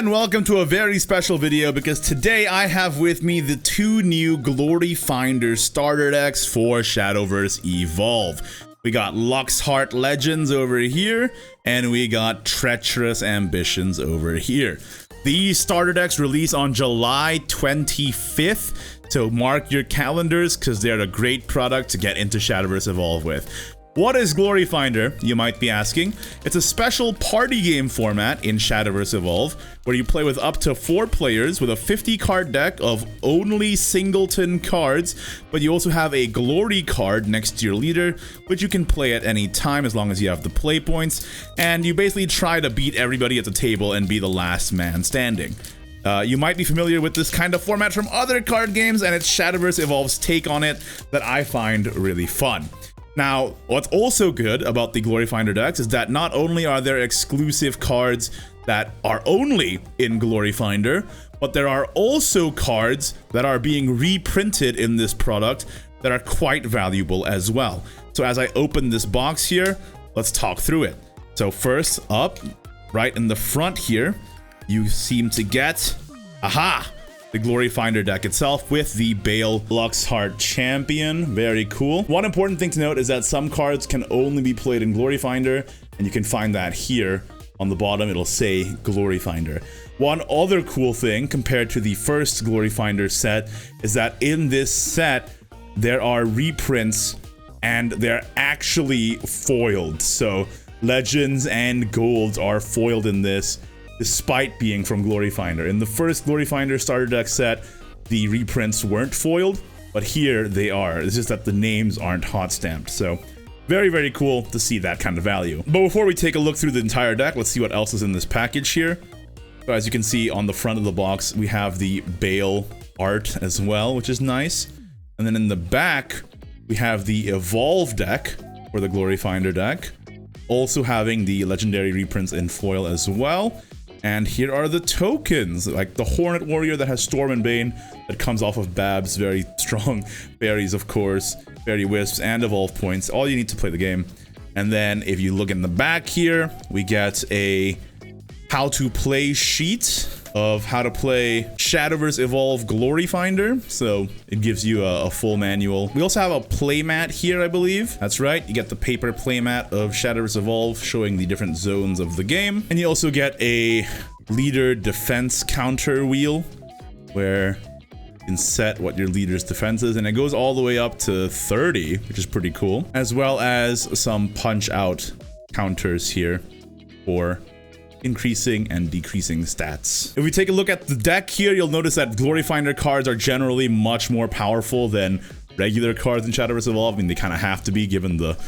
and welcome to a very special video because today I have with me the two new Gloryfinder starter decks for Shadowverse Evolve. We got Luxe Heart Legends over here, and we got Treacherous Ambitions over here. These starter decks release on July 25th, so mark your calendars because they're a great product to get into Shadowverse Evolve with. What is Gloryfinder, you might be asking? It's a special party game format in Shadowverse Evolve, where you play with up to 4 players with a 50-card deck of only singleton cards, but you also have a Glory card next to your leader, which you can play at any time as long as you have the play points, and you basically try to beat everybody at the table and be the last man standing. You might be familiar with this kind of format from other card games, and it's Shadowverse Evolve's take on it that I find really fun. Now, what's also good about the Gloryfinder decks is that not only are there exclusive cards that are only in Gloryfinder, but there are also cards that are being reprinted in this product that are quite valuable as well. So as I open this box here, let's talk through it. So first up, right in the front here, you seem to get, the Gloryfinder deck itself with the Bale Luxe Heart champion. Very cool. One important thing to note is that some cards can only be played in Gloryfinder, and you can find that here on the bottom. It'll say Gloryfinder. One other cool thing compared to the first Gloryfinder set is that in this set there are reprints and they're actually foiled. So Legends and Golds are foiled in this, despite being from Gloryfinder. In the first Gloryfinder starter deck set, the reprints weren't foiled, but here they are. It's just that the names aren't hot stamped. So very, very cool to see that kind of value. But before we take a look through the entire deck, let's see what else is in this package here. So as you can see on the front of the box, we have the Bale art as well, which is nice. And then in the back, we have the Evolve deck for the Gloryfinder deck, also having the legendary reprints in foil as well. And here are the tokens, like the Hornet Warrior that has Storm and Bane that comes off of Bab's very strong berries, of course, Berry Wisps, and Evolve points. All you need to play the game. And then if you look in the back here, we get a how to play sheet of how to play Shadowverse Evolve Gloryfinder. So it gives you a full manual. We also have a playmat here, I believe. That's right, you get the paper playmat of Shadowverse Evolve showing the different zones of the game. And you also get a leader defense counter wheel where you can set what your leader's defense is, and it goes all the way up to 30, which is pretty cool, as well as some punch out counters here for increasing and decreasing stats. If we take a look at the deck here, you'll notice that Gloryfinder cards are generally much more powerful than regular cards in Shadowverse Evolve. I mean, they kind of have to be given the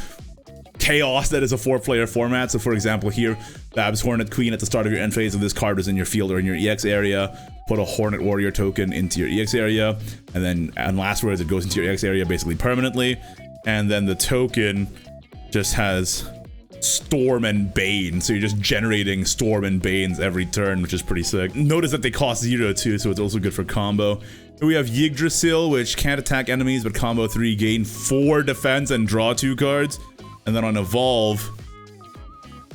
chaos that is a 4-player format. So for example here, Bab's Hornet Queen at the start of your end phase, if this card is in your field or in your EX area, put a Hornet Warrior token into your EX area, and then on last words it goes into your EX area basically permanently. And then the token just has Storm and Bane, so you're just generating Storm and Banes every turn, which is pretty sick. Notice that they cost 0 too, so it's also good for combo. Here we have Yggdrasil, which can't attack enemies, but combo 3, gain 4 defense and draw 2 cards. And then on Evolve,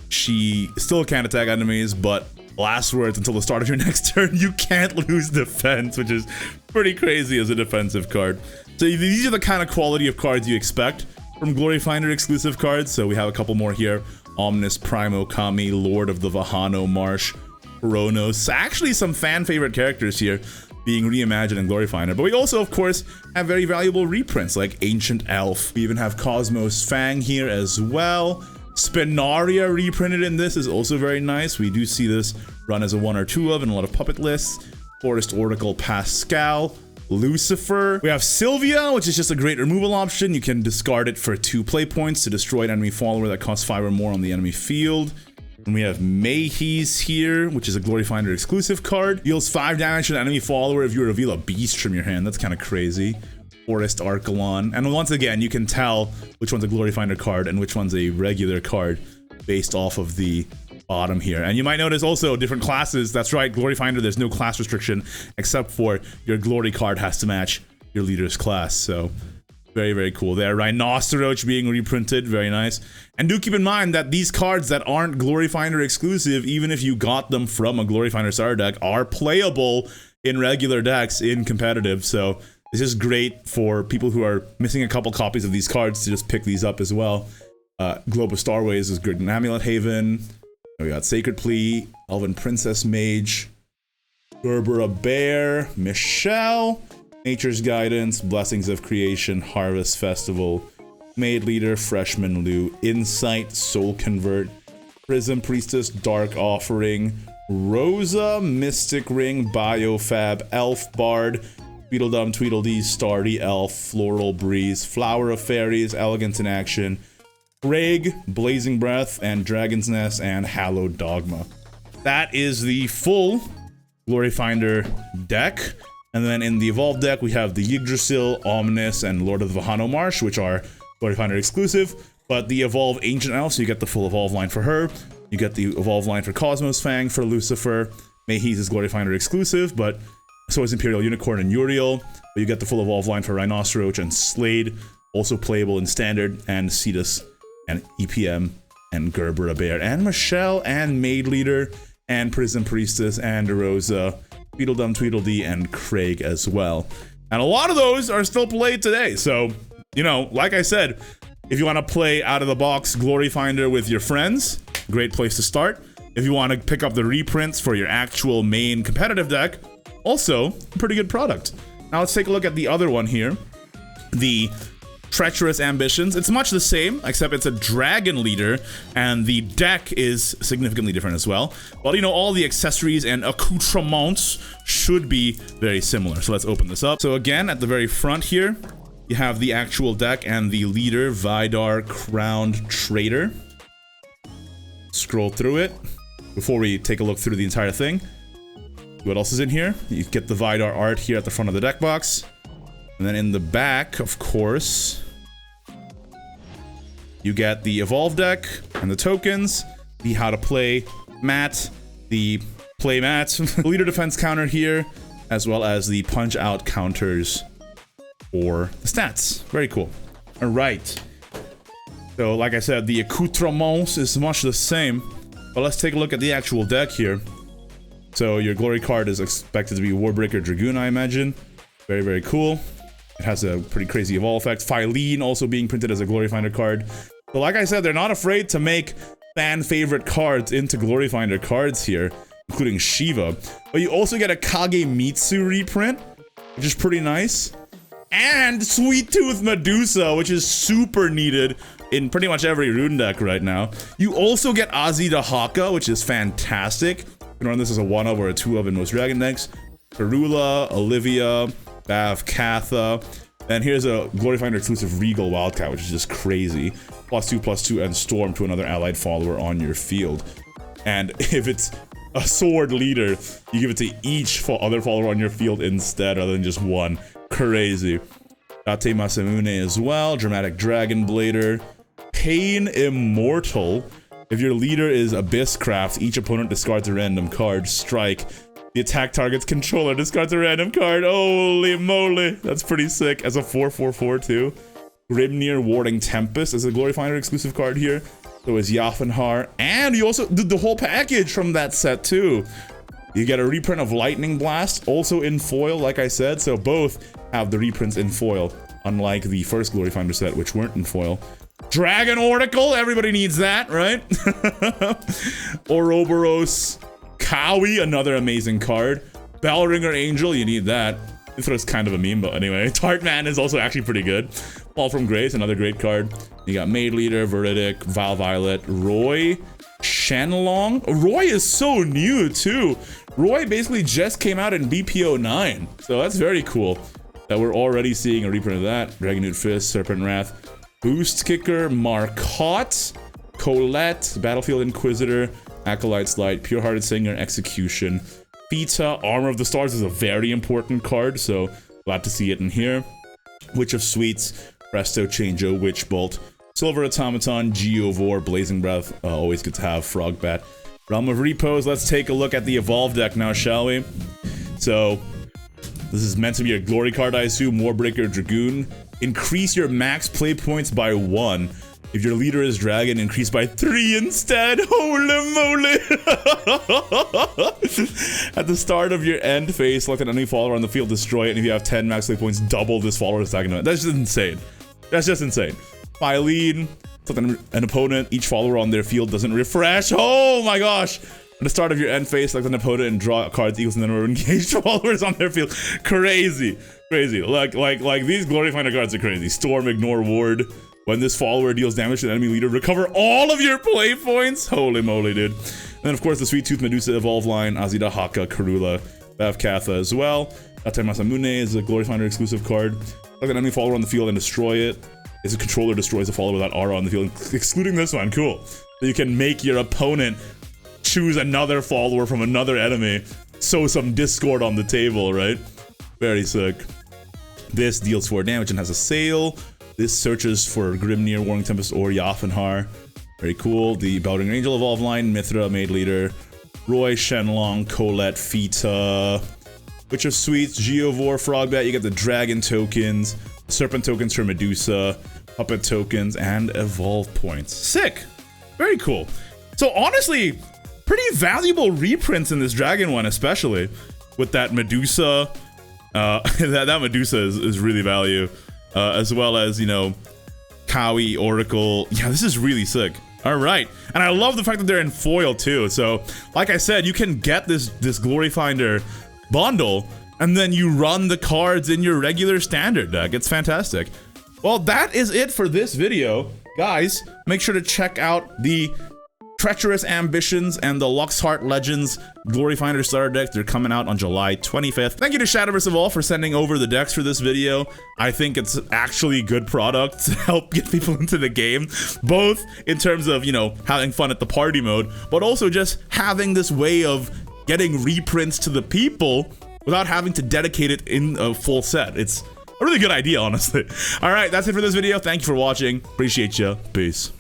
she still can't attack enemies, but last words until the start of your next turn, you can't lose defense, which is pretty crazy as a defensive card. So these are the kind of quality of cards you expect from Gloryfinder exclusive cards. So we have a couple more here. Omnis Primo Kami, Lord of the Vahano Marsh, Kronos. Actually some fan favorite characters here being reimagined in Gloryfinder. But we also, of course, have very valuable reprints like Ancient Elf. We even have Cosmos Fang here as well. Spinaria reprinted in this is also very nice. We do see this run as a 1 or 2 of in a lot of puppet lists. Forest Oracle Pascal. Lucifer. We have Sylvia, which is just a great removal option. You can discard it for 2 play points to destroy an enemy follower that costs 5 or more on the enemy field. And we have Mayhees here, which is a Gloryfinder exclusive card. Deals 5 damage to an enemy follower if you reveal a beast from your hand. That's kind of crazy. Forest Archelon. And once again, you can tell which one's a Gloryfinder card and which one's a regular card based off of the bottom here. And you might notice also different classes. That's right, Gloryfinder, there's no class restriction except for your Glory card has to match your leader's class. So Very, very cool there. Rhinoceros being reprinted, very nice. And do keep in mind that these cards that aren't Gloryfinder exclusive, even if you got them from a Gloryfinder starter deck, are playable in regular decks in competitive. So this is great for people who are missing a couple copies of these cards to just pick these up as well. Globe of Starways is good in Amulet Haven. We got Sacred Plea, Elven Princess Mage, Gerbera Bear, Michelle, Nature's Guidance, Blessings of Creation, Harvest Festival, Maid Leader, Freshman Lou, Insight, Soul Convert, Prism Priestess, Dark Offering, Rosa, Mystic Ring, Biofab, Elf Bard, Tweedledum, Tweedledee, Starry Elf, Floral Breeze, Flower of Fairies, Elegance in Action, Craig, Blazing Breath, and Dragon's Nest, and Hallowed Dogma. That is the full Gloryfinder deck. And then in the Evolved deck, we have the Yggdrasil, Ominous, and Lord of the Vahano Marsh, which are Gloryfinder exclusive. But the Evolve Ancient Elf, so you get the full Evolve line for her. You get the Evolve line for Cosmos Fang, for Lucifer. Mayhees is Gloryfinder exclusive, but so is Imperial Unicorn and Uriel. But you get the full Evolve line for Rhinoceros and Slade, also playable in Standard, and Cetus, and EPM, and Gerbera Bear, and Michelle, and Maid Leader, and Prism Priestess, and Rosa, Tweedledum, Tweedledee, and Craig as well. And a lot of those are still played today, so, you know, like I said, if you want to play out-of-the-box Gloryfinder with your friends, great place to start. If you want to pick up the reprints for your actual main competitive deck, also a pretty good product. Now let's take a look at the other one here, the Treacherous Ambitions. It's much the same, except it's a dragon leader, and the deck is significantly different as well. Well, you know, all the accessories and accoutrements should be very similar. So let's open this up. So again, at the very front here, you have the actual deck and the leader, Vidar, Crowned Trader. Scroll through it before we take a look through the entire thing. What else is in here? You get the Vidar art here at the front of the deck box. And then in the back, of course, you get the Evolve deck and the tokens, the how to play mat, the play mat, the leader defense counter here, as well as the punch out counters for the stats. Very cool. All right. So like I said, the accoutrements is much the same, but let's take a look at the actual deck here. So your glory card is expected to be Warbreaker Dragoon, I imagine. Very, very cool. It has a pretty crazy evolve effect. Phylene also being printed as a Gloryfinder card. So like I said, they're not afraid to make fan favorite cards into Gloryfinder cards here, including Shiva. But you also get a Kagemitsu reprint, which is pretty nice. And Sweet Tooth Medusa, which is super needed in pretty much every rune deck right now. You also get Azida Haka, which is fantastic. You can run this as a 1-of or a 2-of in most Dragon decks. Karula, Olivia, Bav Katha. And here's a Gloryfinder exclusive Regal Wildcat, which is just crazy. +2/+2 and Storm to another allied follower on your field. And if it's a sword leader, you give it to each other follower on your field instead, rather than just one. Crazy. Date Masamune as well. Dramatic Dragon Blader. Pain Immortal. If your leader is Abysscraft, each opponent discards a random card. Strike. The attack target's controller discards a random card. Holy moly. That's pretty sick. As a 4/4/4 too. Grimnir Warding Tempest is a Gloryfinder exclusive card here. So is Yafanhar. And you also did the whole package from that set too. You get a reprint of Lightning Blast, also in foil, like I said. So both have the reprints in foil, unlike the first Gloryfinder set, which weren't in foil. Dragon Oracle, everybody needs that, right? Ouroboros Kawi, another amazing card. Bellringer Angel, you need that. It's kind of a meme, but anyway. Tartman is also actually pretty good. Fall from Grace, another great card. You got Maid Leader, Verdict, Val Violet, Roy, Shenlong. Roy is so new too. Roy basically just came out in BPO9, so that's very cool that we're already seeing a reprint of that. Dragonute Fist, Serpent Wrath, Boost Kicker, Marcotte, Colette, Battlefield Inquisitor, Acolyte's Light, Pure-Hearted Singer, Execution, Pita, Armor of the Stars is a very important card, so glad to see it in here. Witch of Sweets, Presto Changeo, Witch Bolt, Silver Automaton, Geovore, Blazing Breath, always good to have, Frogbat. Realm of Repose, let's take a look at the Evolve deck now, shall we? So, this is meant to be a glory card, I assume. Warbreaker Dragoon, increase your max play points by 1. If your leader is dragon, increase by 3 instead. Holy moly! At the start of your end phase, select an enemy follower on the field, destroy it, and if you have 10 max play points, double this follower's attack. That's just insane. That's just insane. Mylene, select an opponent, each follower on their field doesn't refresh. Oh my gosh! At the start of your end phase, select an opponent and draw a card that equals the number of engaged followers on their field. Crazy. Crazy. Like these Gloryfinder cards are crazy. Storm, ignore, ward. When this follower deals damage to the enemy leader, recover all of your play points. Holy moly, dude. And then, of course, the Sweet Tooth Medusa Evolve line, Azida, Haka, Karula, Bavkatha as well. Tate Masamune is a Gloryfinder exclusive card. Select an enemy follower on the field and destroy it. It's a controller destroys a follower without aura on the field, excluding this one. Cool. So you can make your opponent choose another follower from another enemy. Sow some discord on the table, right? Very sick. This deals 4 damage and has a sail. This searches for Grimnir, Warring Tempest, or Yafinhar. Very cool. The Bowding Angel Evolve line, Mithra, Maid Leader, Roy, Shenlong, Colette, Fita, Witch of Sweets, Geovore, Frogbat. You get the Dragon tokens, Serpent tokens for Medusa, Puppet tokens, and Evolve points. Sick. Very cool. So honestly, pretty valuable reprints in this Dragon one, especially with that Medusa. That Medusa is really value. As well as, you know, Kawi, Oracle. Yeah, this is really sick. All right. And I love the fact that they're in foil too. So, like I said, you can get this Gloryfinder bundle and then you run the cards in your regular standard deck. It's fantastic. Well, that is it for this video. Guys, make sure to check out the Treacherous Ambitions and the Luxe Heart Legends Gloryfinder starter decks. They're coming out on July 25th. Thank you to Shadowverse Evolve for sending over the decks for this video. I think it's actually good product to help get people into the game, both in terms of, you know, having fun at the party mode, but also just having this way of getting reprints to the people without having to dedicate it in a full set. It's a really good idea, honestly. All right, that's it for this video. Thank you for watching. Appreciate you. Peace.